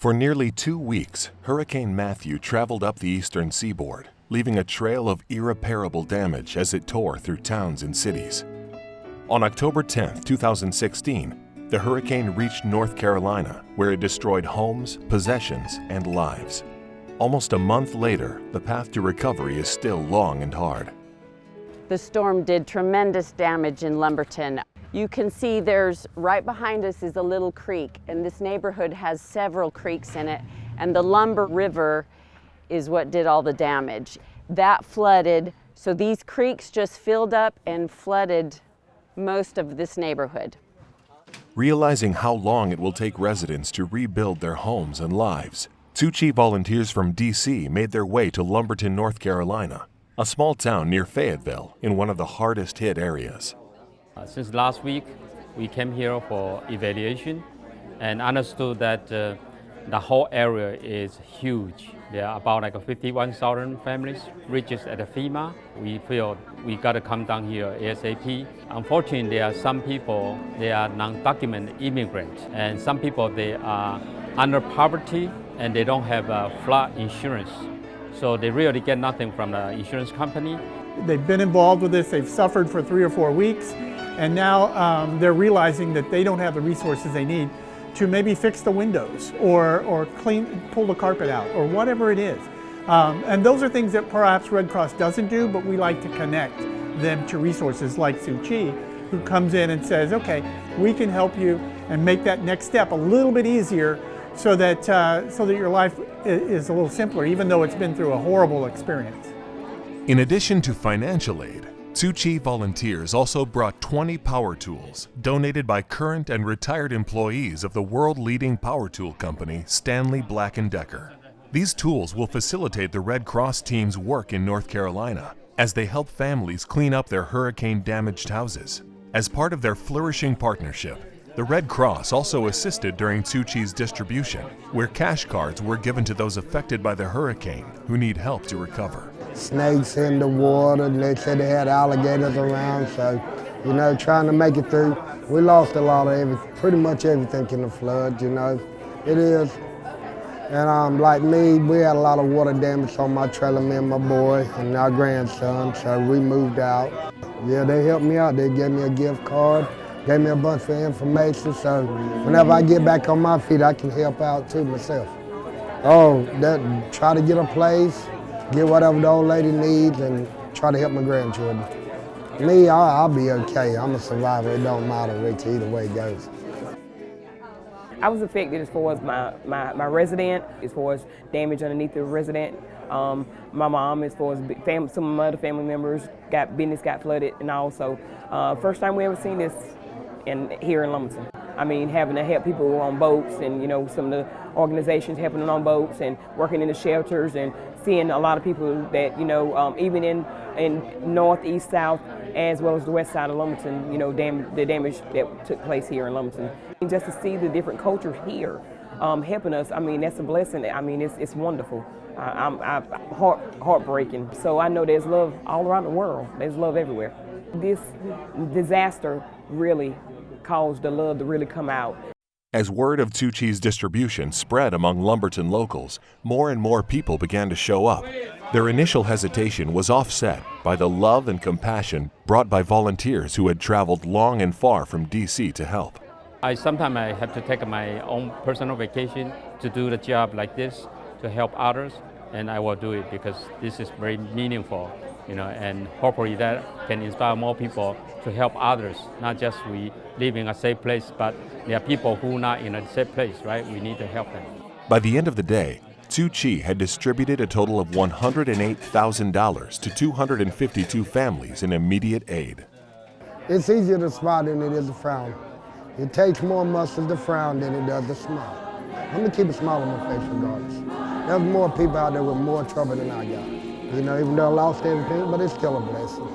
For nearly 2 weeks, Hurricane Matthew traveled up the eastern seaboard, leaving a trail of irreparable damage as it tore through towns and cities. On October 10, 2016, the hurricane reached North Carolina, where it destroyed homes, possessions, and lives. Almost a month later, the path to recovery is still long and hard. The storm did tremendous damage in Lumberton. You can see right behind us is a little creek, and this neighborhood has several creeks in it, and the Lumber River is what did all the damage. That flooded, so these creeks just filled up and flooded most of this neighborhood. Realizing how long it will take residents to rebuild their homes and lives, 2 Chi volunteers from D.C. made their way to Lumberton, North Carolina, a small town near Fayetteville in one of the hardest hit areas. Since last week, we came here for evaluation and understood that the whole area is huge. There are about 51,000 families reached at the FEMA. We feel we got to come down here ASAP. Unfortunately, there are some people, they are non-documented immigrants, and some people, they are under poverty and they don't have flood insurance. So they really get nothing from the insurance company. They've been involved with this, they've suffered for 3 or 4 weeks, and now they're realizing that they don't have the resources they need to maybe fix the windows or pull the carpet out or whatever it is. And those are things that perhaps Red Cross doesn't do, but we like to connect them to resources like Tzu Chi, who comes in and says, okay, we can help you and make that next step a little bit easier so that your life is a little simpler, even though it's been through a horrible experience. In addition to financial aid, Tzu Chi volunteers also brought 20 power tools donated by current and retired employees of the world-leading power tool company, Stanley Black & Decker. These tools will facilitate the Red Cross team's work in North Carolina as they help families clean up their hurricane-damaged houses. As part of their flourishing partnership, the Red Cross also assisted during Tzu Chi's distribution, where cash cards were given to those affected by the hurricane who need help to recover. Snakes in the water, they said they had alligators around, so, trying to make it through. We lost a lot of pretty much everything in the flood, it is. And like me, we had a lot of water damage on my trailer, me and my boy and our grandson, so we moved out. Yeah, they helped me out, they gave me a gift card, gave me a bunch of information, so whenever I get back on my feet, I can help out too myself. Try to get a place, get whatever the old lady needs, and try to help my grandchildren. Me, I'll be okay. I'm a survivor. It don't matter, Rich, either way it goes. I was affected as far as my resident, as far as damage underneath the resident. My mom, as far as some of my other family members, got flooded, and also first time we ever seen this here in Lumberton. I mean, having to help people on boats and, some of the organizations helping them on boats and working in the shelters and seeing a lot of people that, even in north, east, south, as well as the west side of Lumberton, the damage that took place here in Lumberton. And just to see the different cultures here helping us, I mean, that's a blessing. I mean, it's wonderful. I'm heartbreaking. So I know there's love all around the world. There's love everywhere. This disaster really caused the love to really come out. As word of Tzu Chi's distribution spread among Lumberton locals, more and more people began to show up. Their initial hesitation was offset by the love and compassion brought by volunteers who had traveled long and far from D.C. to help. Sometimes I have to take my own personal vacation to do the job like this, to help others, and I will do it because this is very meaningful, and hopefully that can inspire more people to help others, not just we live in a safe place, but there are people who are not in a safe place, right? We need to help them. By the end of the day, Tzu Chi had distributed a total of $108,000 to 252 families in immediate aid. It's easier to smile than it is to frown. It takes more muscles to frown than it does to smile. I'm gonna keep a smile on my face regardless. There's more people out there with more trouble than I got. Even though I lost everything, but it's still a blessing.